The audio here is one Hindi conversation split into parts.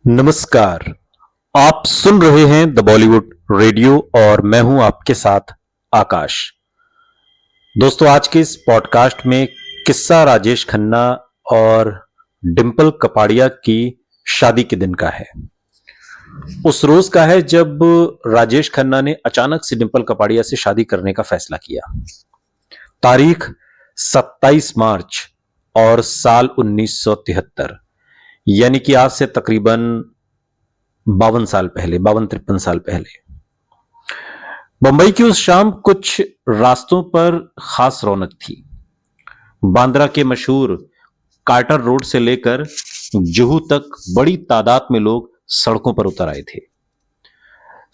नमस्कार। आप सुन रहे हैं द बॉलीवुड रेडियो और मैं हूं आपके साथ आकाश। दोस्तों, आज के इस पॉडकास्ट में किस्सा राजेश खन्ना और डिंपल कपाड़िया की शादी के दिन का है। उस रोज का है जब राजेश खन्ना ने अचानक से डिंपल कपाड़िया से शादी करने का फैसला किया। तारीख 27 मार्च और साल 1973, यानी कि आज से तकरीबन 52 साल पहले, 52-53 साल पहले। बंबई की उस शाम कुछ रास्तों पर खास रौनक थी। बांद्रा के मशहूर कार्टर रोड से लेकर जुहू तक बड़ी तादाद में लोग सड़कों पर उतर आए थे।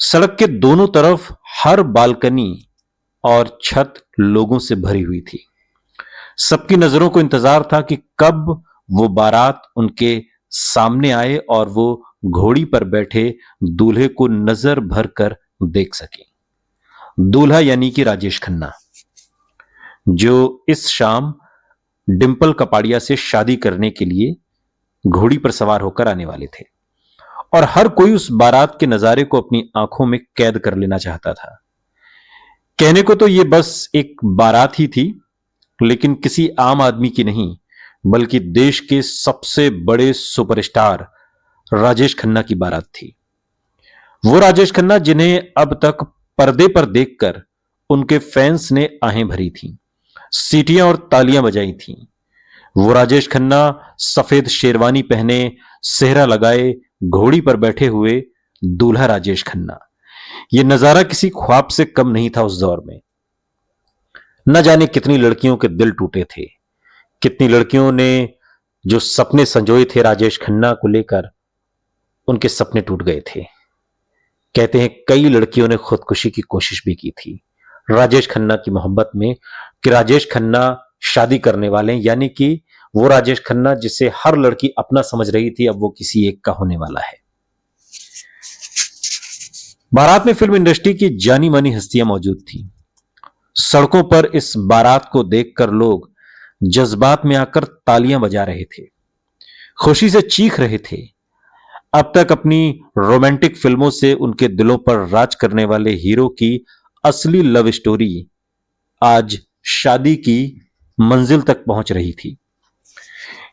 सड़क के दोनों तरफ हर बालकनी और छत लोगों से भरी हुई थी। सबकी नजरों को इंतजार था कि कब वो बारात उनके सामने आए और वो घोड़ी पर बैठे दूल्हे को नजर भर कर देख सके। दूल्हा यानी कि राजेश खन्ना, जो इस शाम डिंपल कपाड़िया से शादी करने के लिए घोड़ी पर सवार होकर आने वाले थे। और हर कोई उस बारात के नजारे को अपनी आंखों में कैद कर लेना चाहता था। कहने को तो ये बस एक बारात ही थी, लेकिन किसी आम आदमी की नहीं, बल्कि देश के सबसे बड़े सुपरस्टार राजेश खन्ना की बारात थी। वो राजेश खन्ना जिन्हें अब तक पर्दे पर देखकर उनके फैंस ने आहें भरी थीं, सीटियां और तालियां बजाई थीं। वो राजेश खन्ना सफेद शेरवानी पहने, सेहरा लगाए, घोड़ी पर बैठे हुए दूल्हा राजेश खन्ना। यह नजारा किसी ख्वाब से कम नहीं था उस दौर में। न जाने कितनी लड़कियों के दिल टूटे थे, कितनी लड़कियों ने जो सपने संजोए थे राजेश खन्ना को लेकर, उनके सपने टूट गए थे। कहते हैं कई लड़कियों ने खुदकुशी की कोशिश भी की थी राजेश खन्ना की मोहब्बत में, कि राजेश खन्ना शादी करने वाले हैं, यानी कि वो राजेश खन्ना जिसे हर लड़की अपना समझ रही थी, अब वो किसी एक का होने वाला है। बारात में फिल्म इंडस्ट्री की जानी मानी हस्तियां मौजूद थी। सड़कों पर इस बारात को देखकर लोग जज्बात में आकर तालियां बजा रहे थे, खुशी से चीख रहे थे। अब तक अपनी रोमांटिक फिल्मों से उनके दिलों पर राज करने वाले हीरो की असली लव स्टोरी आज शादी की मंजिल तक पहुंच रही थी।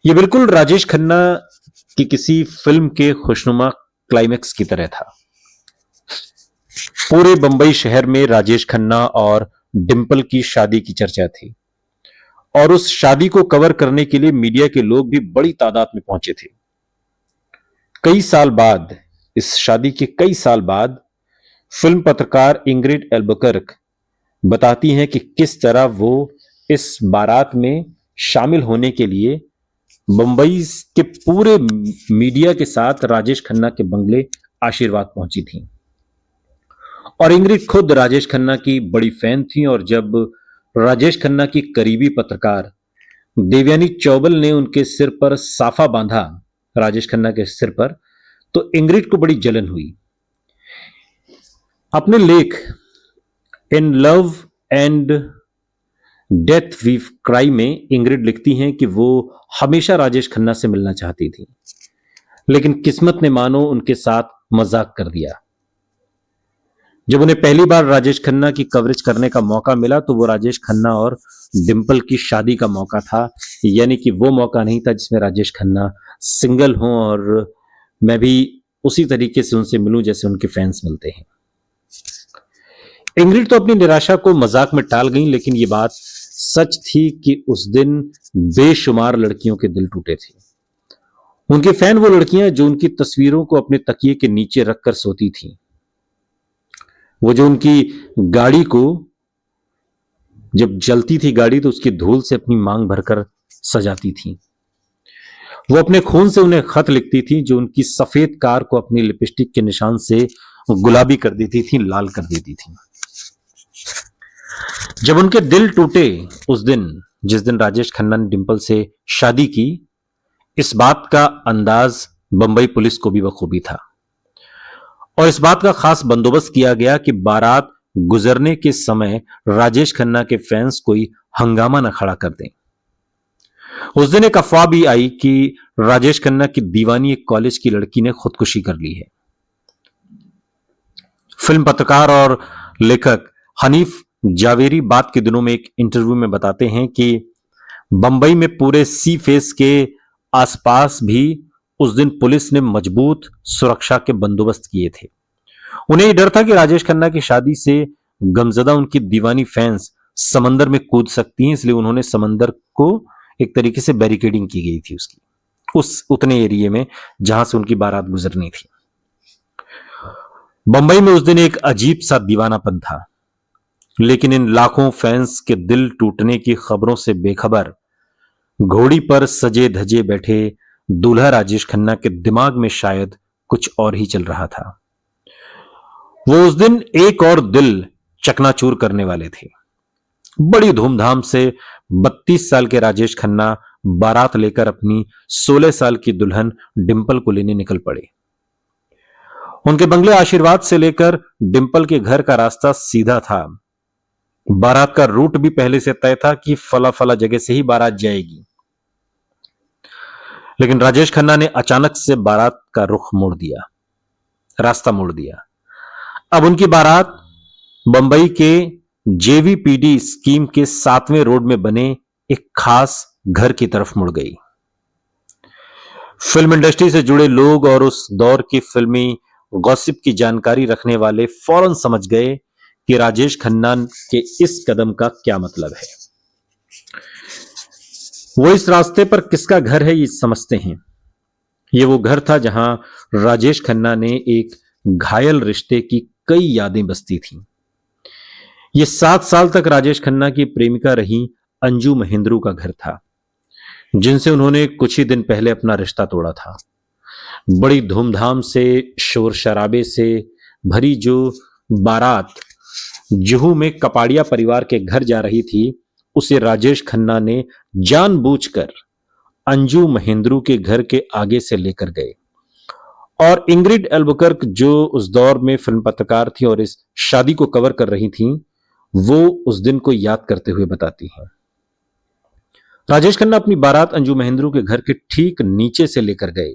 यह बिल्कुल राजेश खन्ना की किसी फिल्म के खुशनुमा क्लाइमेक्स की तरह था। पूरे बंबई शहर में राजेश खन्ना और डिंपल की शादी की चर्चा थी, और उस शादी को कवर करने के लिए मीडिया के लोग भी बड़ी तादाद में पहुंचे थे। कई साल बाद, इस शादी के कई साल बाद, फिल्म पत्रकार इंग्रिड एल्बुकर्क बताती हैं कि किस तरह वो इस बारात में शामिल होने के लिए बंबई के पूरे मीडिया के साथ राजेश खन्ना के बंगले आशीर्वाद पहुंची थी। और इंग्रिड खुद राजेश खन्ना की बड़ी फैन थी, और जब राजेश खन्ना की करीबी पत्रकार देवयानी चौबल ने उनके सिर पर साफा बांधा, राजेश खन्ना के सिर पर, तो इंग्रिड को बड़ी जलन हुई। अपने लेख in love and death we cry में इंग्रिड लिखती हैं कि वो हमेशा राजेश खन्ना से मिलना चाहती थी, लेकिन किस्मत ने मानो उनके साथ मजाक कर दिया। जब उन्हें पहली बार राजेश खन्ना की कवरेज करने का मौका मिला, तो वो राजेश खन्ना और डिंपल की शादी का मौका था, यानी कि वो मौका नहीं था जिसमें राजेश खन्ना सिंगल हों और मैं भी उसी तरीके से उनसे मिलूं जैसे उनके फैंस मिलते हैं। इंग्रिड तो अपनी निराशा को मजाक में टाल गई, लेकिन ये बात सच थी कि उस दिन बेशुमार लड़कियों के दिल टूटे थे। उनके फैन वो लड़कियां जो उनकी तस्वीरों को अपने तकिए के नीचे रखकर सोती थीं, वो जो उनकी गाड़ी को, जब जलती थी गाड़ी तो उसकी धूल से अपनी मांग भरकर सजाती थी। वो अपने खून से उन्हें खत लिखती थी, जो उनकी सफेद कार को अपनी लिपस्टिक के निशान से गुलाबी कर देती थी, लाल कर देती थी। जब उनके दिल टूटे उस दिन, जिस दिन राजेश खन्ना ने डिंपल से शादी की, इस बात का अंदाज बंबई पुलिस को भी बखूबी था, और इस बात का खास बंदोबस्त किया गया कि बारात गुजरने के समय राजेश खन्ना के फैंस कोई हंगामा न खड़ा कर दें। उस दिन एक अफवाह भी आई कि राजेश खन्ना की दीवानी एक कॉलेज की लड़की ने खुदकुशी कर ली है। फिल्म पत्रकार और लेखक हनीफ जावेरी बात के दिनों में एक इंटरव्यू में बताते हैं कि बंबई में पूरे सी फेस के आसपास भी उस दिन पुलिस ने मजबूत सुरक्षा के बंदोबस्त किए थे। उन्हें यह डर था कि राजेश खन्ना की शादी से गमजदा उनकी दीवानी फैंस समंदर में कूद सकती हैं, इसलिए उन्होंने समंदर को एक तरीके से बैरिकेडिंग की गई थी उसकी, उस उतने एरिया में जहां से उनकी बारात गुजरनी थी। बंबई में उस दिन एक अजीब सा दीवानापन था, लेकिन इन लाखों फैंस के दिल टूटने की खबरों से बेखबर घोड़ी पर सजे धजे बैठे दूल्हा राजेश खन्ना के दिमाग में शायद कुछ और ही चल रहा था। वो उस दिन एक और दिल चकनाचूर करने वाले थे। बड़ी धूमधाम से 32 साल के राजेश खन्ना बारात लेकर अपनी 16 साल की दुल्हन डिंपल को लेने निकल पड़े। उनके बंगले आशीर्वाद से लेकर डिंपल के घर का रास्ता सीधा था। बारात का रूट भी पहले से तय था कि फला फला जगह से ही बारात जाएगी, लेकिन राजेश खन्ना ने अचानक से बारात का रुख मोड़ दिया, रास्ता मोड़ दिया। अब उनकी बारात बंबई के जेवीपीडी स्कीम के 7वें रोड में बने एक खास घर की तरफ मुड़ गई। फिल्म इंडस्ट्री से जुड़े लोग और उस दौर की फिल्मी गॉसिप की जानकारी रखने वाले फौरन समझ गए कि राजेश खन्ना के इस कदम का क्या मतलब है। वो इस रास्ते पर किसका घर है ये समझते हैं। ये वो घर था जहां राजेश खन्ना ने एक घायल रिश्ते की कई यादें बसती थीं। ये 7 साल तक राजेश खन्ना की प्रेमिका रही अंजू महेंद्रू का घर था, जिनसे उन्होंने कुछ ही दिन पहले अपना रिश्ता तोड़ा था। बड़ी धूमधाम से शोर शराबे से भरी जो बारात जुहू में कपाड़िया परिवार के घर जा रही थी, उसे राजेश खन्ना ने जानबूझकर अंजू महेंद्रू के घर के आगे से लेकर गए। और इंग्रिड एल्बुकर्क, जो उस दौर में फिल्म पत्रकार थी और इस शादी को कवर कर रही थी, वो उस दिन को याद करते हुए बताती हैं। राजेश खन्ना अपनी बारात अंजू महेंद्रू के घर के ठीक नीचे से लेकर गए,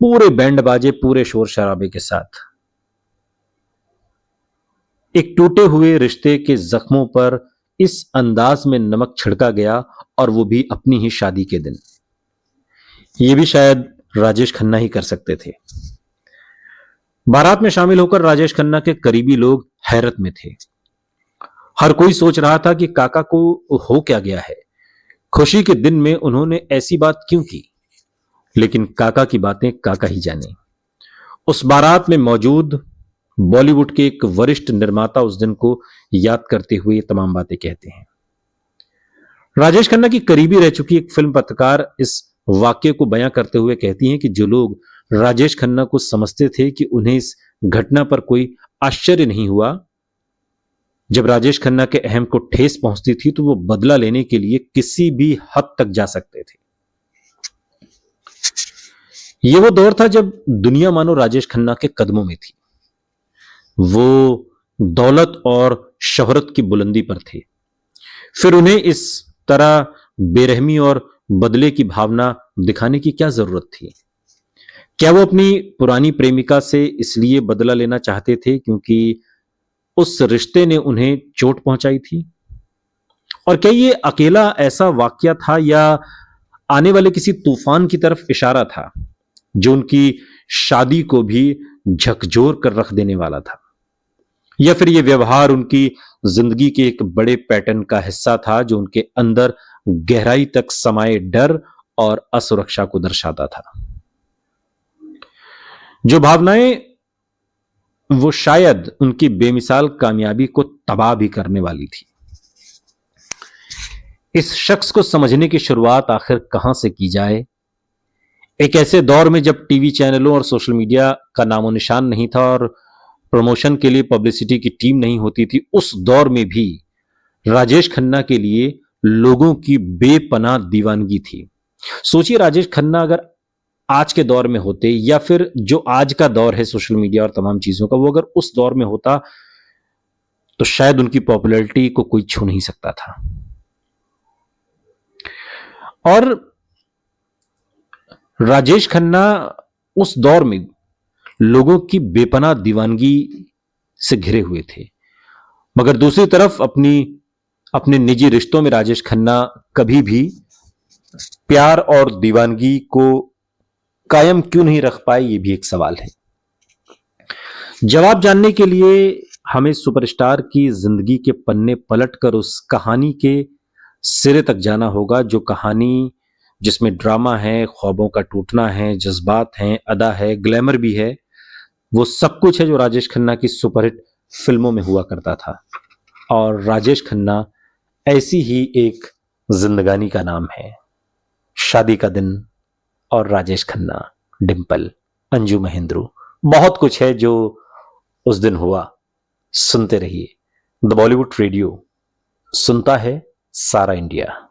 पूरे बैंड बाजे, पूरे शोर शराबे के साथ। एक टूटे हुए रिश्ते के जख्मों पर इस अंदाज में नमक छिड़का गया, और वो भी अपनी ही शादी के दिन। ये भी शायद राजेश खन्ना ही कर सकते थे। बारात में शामिल होकर राजेश खन्ना के करीबी लोग हैरत में थे। हर कोई सोच रहा था कि काका को हो क्या गया है, खुशी के दिन में उन्होंने ऐसी बात क्यों की। लेकिन काका की बातें काका ही जाने। उस बारात में मौजूद बॉलीवुड के एक वरिष्ठ निर्माता उस दिन को याद करते हुए तमाम बातें कहते हैं। राजेश खन्ना की करीबी रह चुकी एक फिल्म पत्रकार इस वाक्य को बयां करते हुए कहती हैं कि जो लोग राजेश खन्ना को समझते थे कि उन्हें इस घटना पर कोई आश्चर्य नहीं हुआ, जब राजेश खन्ना के अहम को ठेस पहुंचती थी तो वो बदला लेने के लिए किसी भी हद तक जा सकते थे। ये वो दौर था जब दुनिया मानो राजेश खन्ना के कदमों में थी। वो दौलत और शोहरत की बुलंदी पर थे। फिर उन्हें इस तरह बेरहमी और बदले की भावना दिखाने की क्या जरूरत थी? क्या वो अपनी पुरानी प्रेमिका से इसलिए बदला लेना चाहते थे क्योंकि उस रिश्ते ने उन्हें चोट पहुंचाई थी? और क्या ये अकेला ऐसा वाकया था या आने वाले किसी तूफान की तरफ इशारा था जो उनकी शादी को भी झकझोर कर रख देने वाला था? या फिर यह व्यवहार उनकी जिंदगी के एक बड़े पैटर्न का हिस्सा था जो उनके अंदर गहराई तक समाये डर और असुरक्षा को दर्शाता था? जो भावनाएं वो शायद उनकी बेमिसाल कामयाबी को तबाह भी करने वाली थी। इस शख्स को समझने की शुरुआत आखिर कहां से की जाए? एक ऐसे दौर में जब टीवी चैनलों और सोशल मीडिया का नामो निशान नहीं था और प्रमोशन के लिए पब्लिसिटी की टीम नहीं होती थी, उस दौर में भी राजेश खन्ना के लिए लोगों की बेपनाह दीवानगी थी। सोचिए, राजेश खन्ना अगर आज के दौर में होते या फिर जो आज का दौर है सोशल मीडिया और तमाम चीजों का, वो अगर उस दौर में होता तो शायद उनकी पॉपुलैरिटी को कोई छू नहीं सकता था। और राजेश खन्ना उस दौर में लोगों की बेपनाह दीवानगी से घिरे हुए थे, मगर दूसरी तरफ अपने निजी रिश्तों में राजेश खन्ना कभी भी प्यार और दीवानगी को कायम क्यों नहीं रख पाए, ये भी एक सवाल है। जवाब जानने के लिए हमें सुपरस्टार की जिंदगी के पन्ने पलटकर उस कहानी के सिरे तक जाना होगा, जो कहानी जिसमें ड्रामा है, ख्वाबों का टूटना है, जज्बात हैं, अदा है, ग्लैमर भी है, वो सब कुछ है जो राजेश खन्ना की सुपरहिट फिल्मों में हुआ करता था। और राजेश खन्ना ऐसी ही एक जिंदगानी का नाम है। शादी का दिन और राजेश खन्ना, डिंपल, अंजू महेंद्रू, बहुत कुछ है जो उस दिन हुआ। सुनते रहिए द बॉलीवुड रेडियो, सुनता है सारा इंडिया।